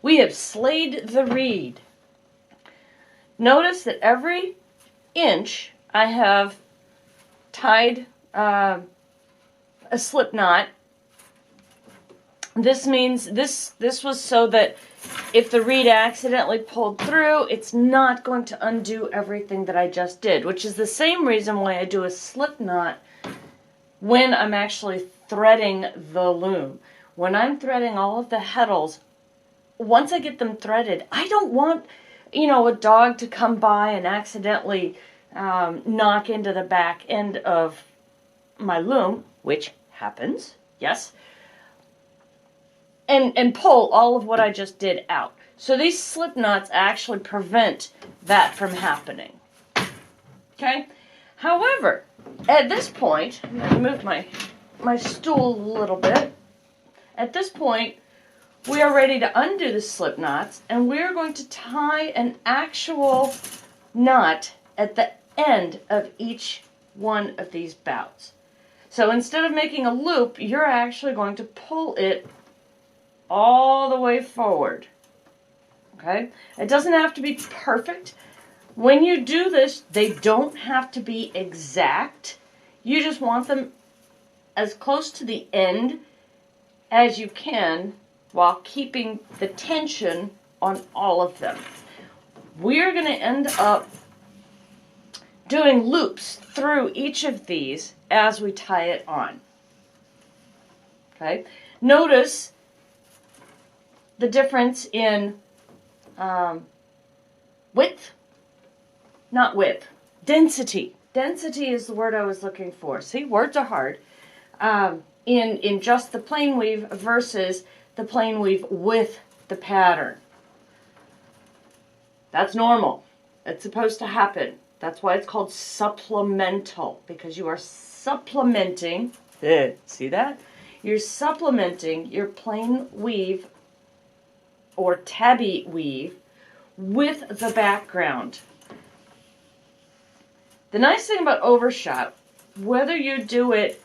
We have slayed the reed. Notice that every inch I have tied a slip knot. This means this was so that if the reed accidentally pulled through, it's not going to undo everything that I just did, which is the same reason why I do a slip knot when I'm actually threading the loom. When I'm threading all of the heddles, once I get them threaded, I don't want, a dog to come by and accidentally knock into the back end of my loom, which happens, yes, and pull all of what I just did out. So these slip knots actually prevent that from happening. Okay? However, at this point, I'm going to move my stool a little bit. At this point, we are ready to undo the slip knots, and we are going to tie an actual knot at the end of each one of these bouts. So instead of making a loop, you're actually going to pull it all the way forward. Okay? It doesn't have to be perfect. When you do this, they don't have to be exact. You just want them as close to the end as you can while keeping the tension on all of them. We're going to end up doing loops through each of these as we tie it on. Okay? Notice the difference in width, not width, density. Density is the word I was looking for. See, words are hard. In just the plain weave versus the plain weave with the pattern. That's normal. It's supposed to happen. That's why it's called supplemental, because you are supplementing, see that? You're supplementing your plain weave or tabby weave with the background. The nice thing about overshot, whether you do it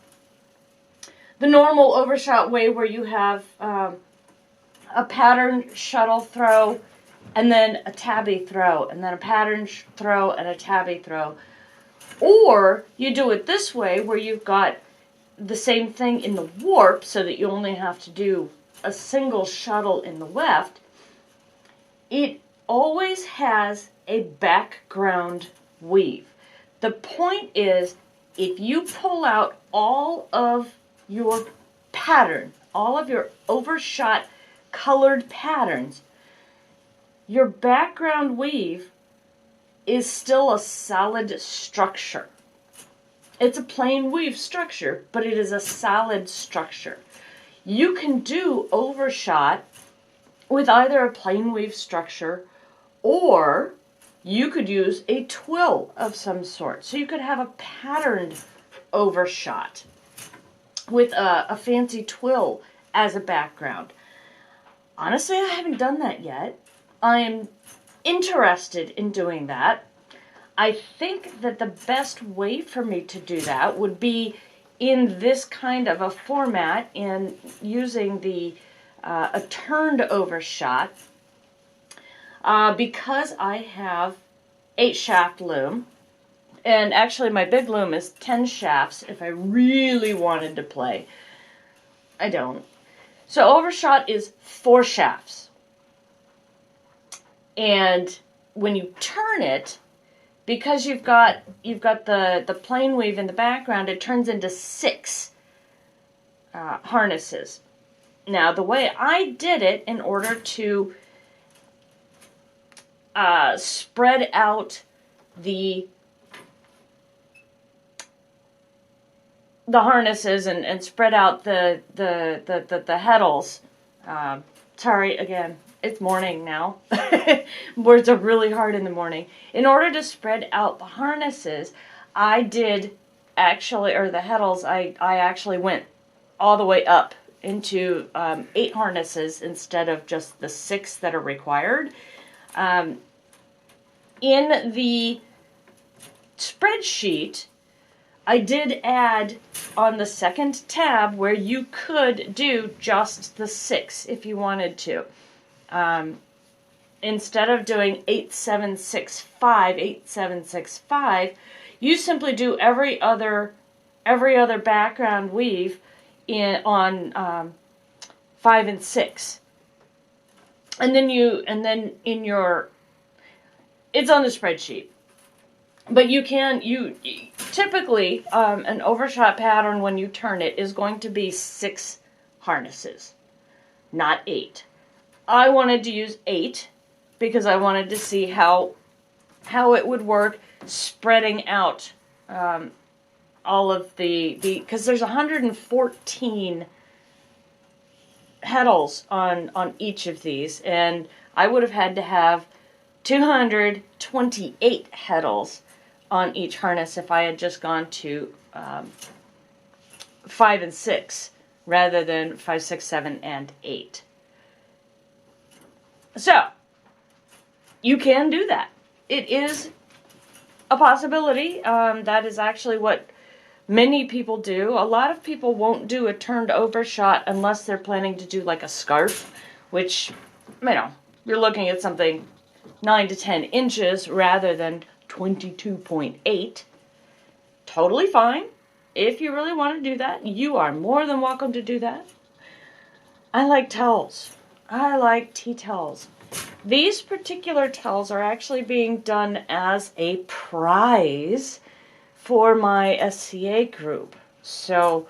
the normal overshot way where you have a pattern shuttle throw and then a tabby throw and then a pattern throw and a tabby throw, or you do it this way where you've got the same thing in the warp so that you only have to do a single shuttle in the weft, it always has a background weave. The point is, if you pull out all of your pattern, all of your overshot colored patterns, your background weave is still a solid structure. It's a plain weave structure, but it is a solid structure. You can do overshot with either a plain weave structure, or you could use a twill of some sort. So you could have a patterned overshot with a fancy twill as a background. Honestly, I haven't done that yet. I am interested in doing that. I think that the best way for me to do that would be in this kind of a format, in using the a turned overshot, because I have 8 shaft loom. And actually my big loom is 10 shafts if I really wanted to play. I don't. So overshot is 4 shafts. And when you turn it, because you've got the plain weave in the background, it turns into 6 harnesses. Now the way I did it, in order to spread out the harnesses and spread out the heddles. Sorry, again, it's morning now. Words are really hard in the morning. In order to spread out the harnesses, I did actually, or the heddles, I actually went all the way up into 8 harnesses instead of just the 6 that are required. In the spreadsheet, I did add on the second tab where you could do just the 6 if you wanted to. instead of doing 8765, you simply do every other background weave on 5 and 6, and then in your, it's on the spreadsheet. But you typically, an overshot pattern, when you turn it, is going to be 6 harnesses, not 8. I wanted to use 8 because I wanted to see how it would work spreading out all of because there's 114 petals on each of these, and I would have had to have 228 petals on each harness if I had just gone to 5 and 6 rather than 5, 6, 7, and 8. So, you can do that. It is a possibility. That is actually what many people do. A lot of people won't do a turned overshot unless they're planning to do like a scarf, which, you're looking at something 9 to 10 inches rather than 22.8. Totally fine. If you really want to do that, you are more than welcome to do that. I like towels. I like tea towels. These particular towels are actually being done as a prize for my SCA group. So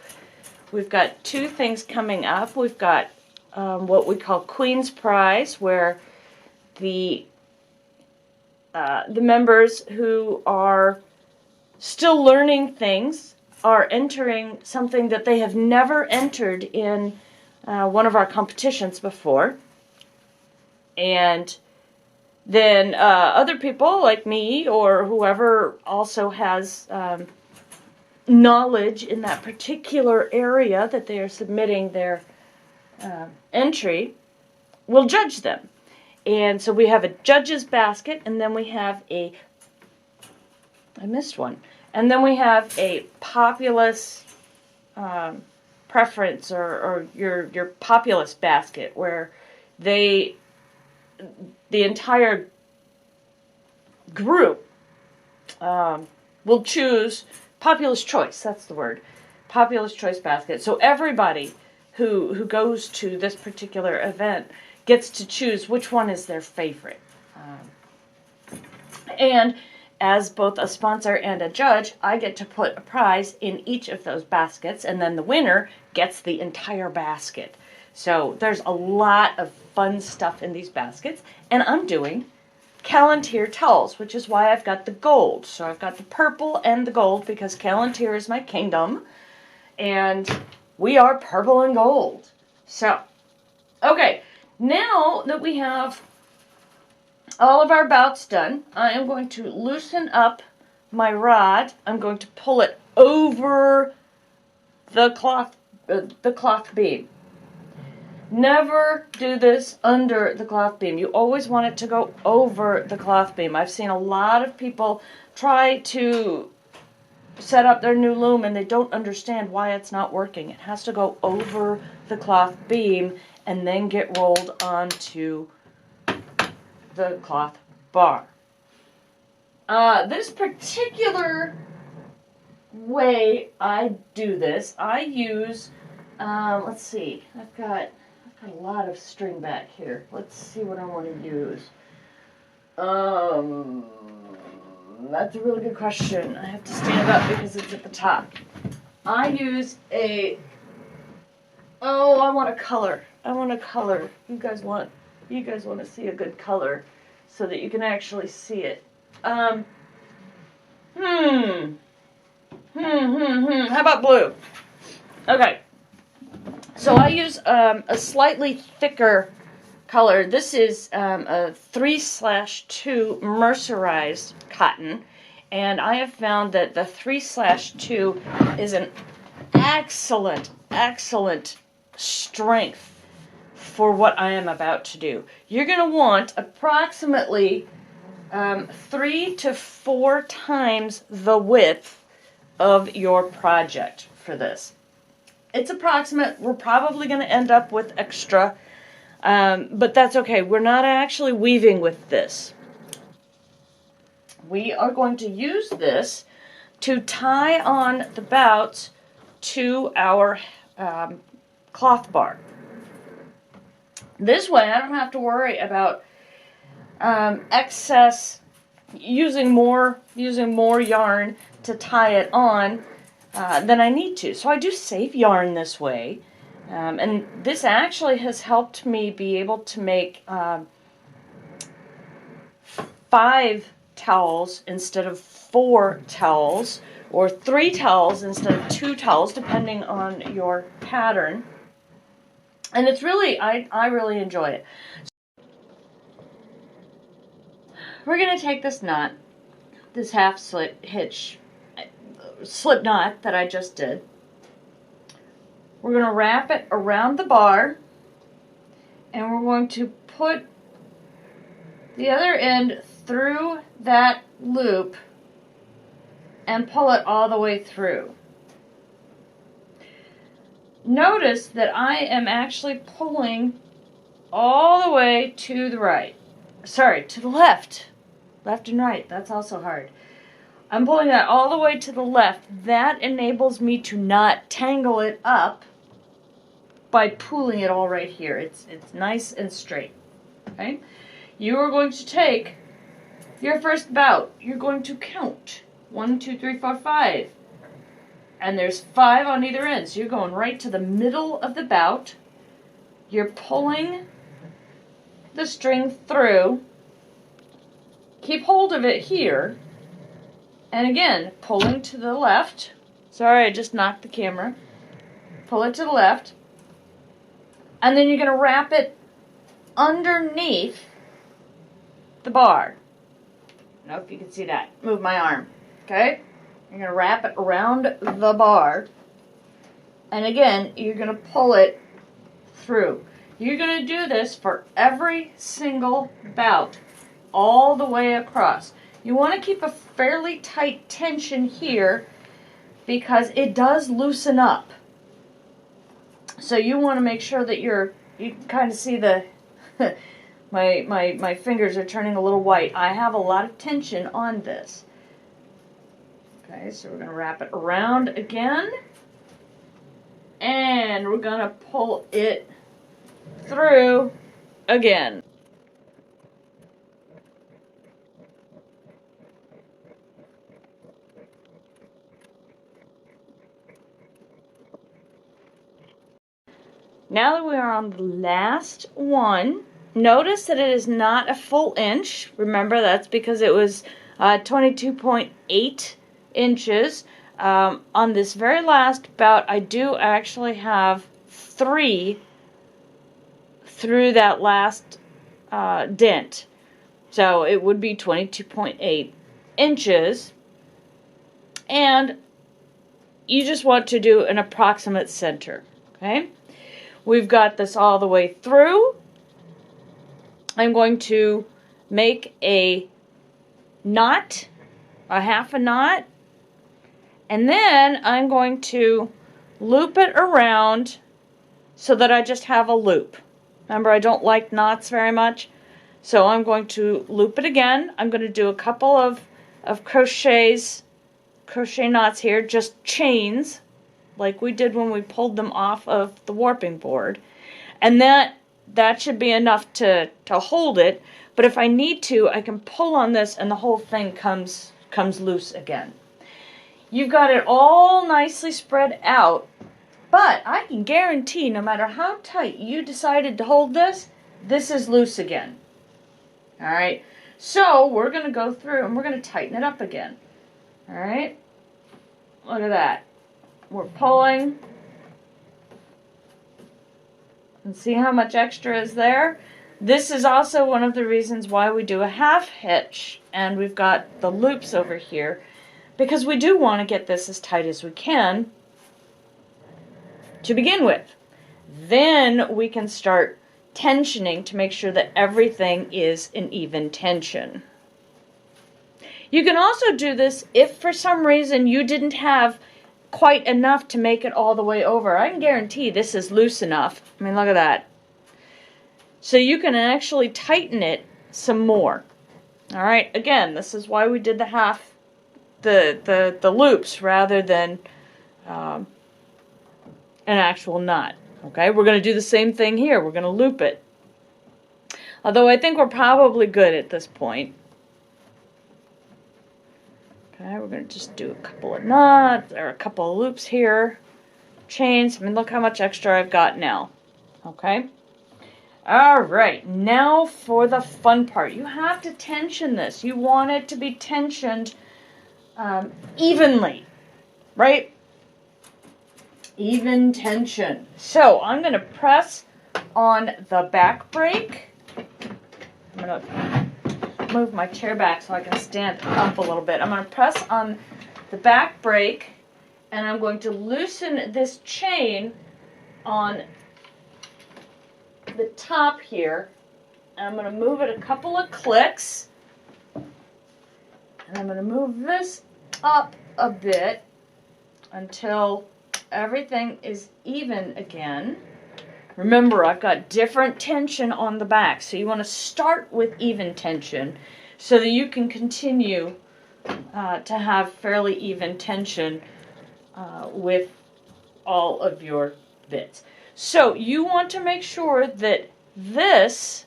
we've got 2 things coming up. We've got what we call Queen's Prize, where the members who are still learning things are entering something that they have never entered in one of our competitions before. And then other people like me or whoever also has knowledge in that particular area that they are submitting their entry will judge them. And so we have a judge's basket, and then we have I missed one. And then we have a populace preference or your populace basket, where the entire group will choose populace choice. That's the word. Populace choice basket. So everybody who goes to this particular event gets to choose which one is their favorite. And as both a sponsor and a judge, I get to put a prize in each of those baskets, and then the winner gets the entire basket. So there's a lot of fun stuff in these baskets, and I'm doing Callantir towels, which is why I've got the gold. So I've got the purple and the gold because Callantir is my kingdom, and we are purple and gold. So, okay, now that we have all of our bouts done, I am going to loosen up my rod. I'm going to pull it over the cloth beam. Never do this under the cloth beam. You always want it to go over the cloth beam. I've seen a lot of people try to set up their new loom and they don't understand why it's not working. It has to go over the cloth beam and then get rolled onto the cloth bar. This particular way I do this, I use, let's see, I've got a lot of string back here. Let's see what I want to use. That's a really good question. I have to stand up because it's at the top. I use I want a color. I want a color. You guys want to see a good color so that you can actually see it. How about blue? Okay. So I use a slightly thicker color. This is a 3/2 mercerized cotton, and I have found that the 3/2 is an excellent strength for what I am about to do. You're going to want approximately 3 to 4 times the width of your project for this. It's approximate. We're probably going to end up with extra But that's okay. We're not actually weaving with this. We are going to use this to tie on the bouts to our cloth bar. This way I don't have to worry about excess, using more yarn to tie it on than I need to. So I do save yarn this way. And this actually has helped me be able to make 5 towels instead of 4 towels, or 3 towels instead of 2 towels, depending on your pattern. And it's really, I really enjoy it. We're going to take this knot, this half slip knot that I just did. We're going to wrap it around the bar, and we're going to put the other end through that loop and pull it all the way through. Notice that I am actually pulling all the way to the right. Sorry, to the left. Left and right, that's also hard. I'm pulling that all the way to the left. That enables me to not tangle it up by pulling it all right here. It's nice and straight. Okay? You are going to take your first bout. You're going to count 1, 2, 3, 4, 5. And there's 5 on either end. So you're going right to the middle of the bout. You're pulling the string through. Keep hold of it here. And again, pulling to the left. Sorry, I just knocked the camera. Pull it to the left. And then you're going to wrap it underneath the bar. I don't know if you can see that. Move my arm. Okay? You're going to wrap it around the bar. And again, you're going to pull it through. You're going to do this for every single bout, all the way across. You want to keep a fairly tight tension here because it does loosen up. So you want to make sure that you can kind of see the my fingers are turning a little white. I have a lot of tension on this. Okay, so we're going to wrap it around again. And we're going to pull it through again. Now that we are on the last one, notice that it is not a full inch. Remember, that's because it was 22.8 inches. On this very last bout, I do actually have 3 through that last dent. So it would be 22.8 inches. And you just want to do an approximate center. Okay? We've got this all the way through. I'm going to make a knot, a half a knot, and then I'm going to loop it around so that I just have a loop. Remember, I don't like knots very much, so I'm going to loop it again. I'm going to do a couple of crochet knots here, just chains, like we did when we pulled them off of the warping board. And that should be enough to hold it, but if I need to, I can pull on this and the whole thing comes loose again. You've got it all nicely spread out, but I can guarantee no matter how tight you decided to hold this, this is loose again. Alright, so we're going to go through and we're going to tighten it up again. Alright, look at that. We're pulling. And see how much extra is there? This is also one of the reasons why we do a half hitch. And we've got the loops over here. Because we do want to get this as tight as we can to begin with. Then we can start tensioning to make sure that everything is in even tension. You can also do this if for some reason you didn't have quite enough to make it all the way over. I can guarantee this is loose enough. I mean, look at that. so you can actually tighten it some more. All right, again, this is why we did the loops rather than an actual knot. Okay, we're going to do the same thing here. We're going to loop it. Although I think we're probably good at this point. Okay, we're going to just do a couple of knots, or a couple of loops here. Chains. I mean, look how much extra I've got now. Okay. All right, now for the fun part. You have to tension this. You want it to be tensioned evenly, right? Even tension. So I'm going to press on the back brake. I'm going to move my chair back so I can stand up a little bit. I'm going to press on the back brake, and I'm going to loosen this chain on the top here. And I'm going to move it a couple of clicks. And I'm going to move this up a bit until everything is even again. Remember, I've got different tension on the back, so you want to start with even tension so that you can continue to have fairly even tension with all of your bits. So you want to make sure that this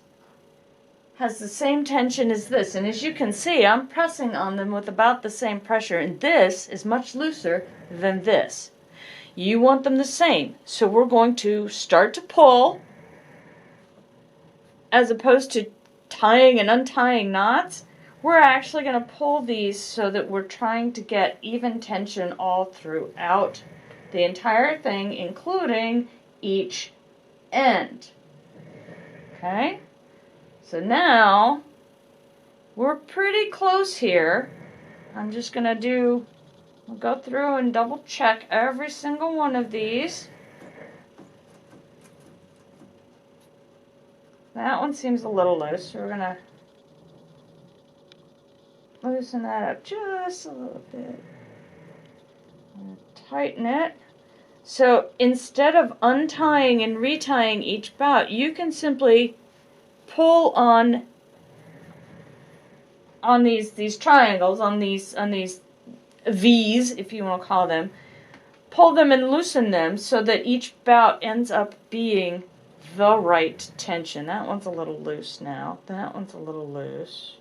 has the same tension as this, and as you can see, I'm pressing on them with about the same pressure, and this is much looser than this. You want them the same, so we're going to start to pull as opposed to tying and untying knots. We're actually going to pull these so that we're trying to get even tension all throughout the entire thing, including each end. Okay? So now we're pretty close here. I'm just going to I'll go through and double check every single one of these. That one seems a little loose, so we're going to loosen that up just a little bit. Tighten it. So instead of untying and retying each bout, you can simply pull on these triangles, on these V's, if you want to call them. Pull them and loosen them so that each bout ends up being the right tension. That one's a little loose now. That one's a little loose.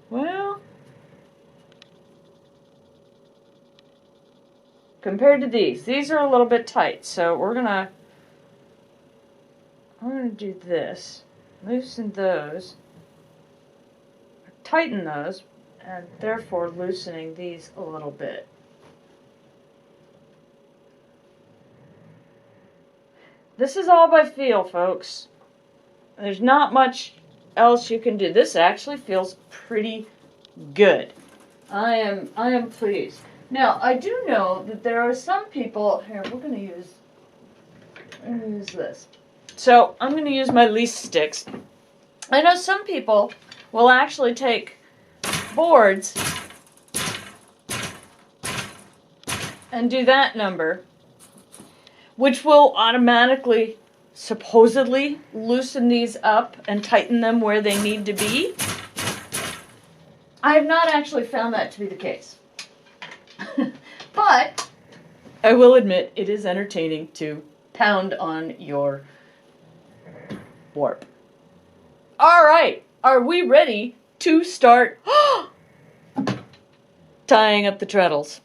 Well, compared to these are a little bit tight. So I'm gonna do this. Loosen those. Tighten those, and therefore loosening these a little bit. This is all by feel, folks. There's not much else you can do. This actually feels pretty good. I am pleased. Now, I do know that there are some people here. I'm going to use this. So I'm going to use my least sticks. I know some people will actually take boards and do that number, which will automatically, supposedly, loosen these up and tighten them where they need to be. I have not actually found that to be the case. But I will admit it is entertaining to pound on your warp. All right, are we ready to start tying up the treadles?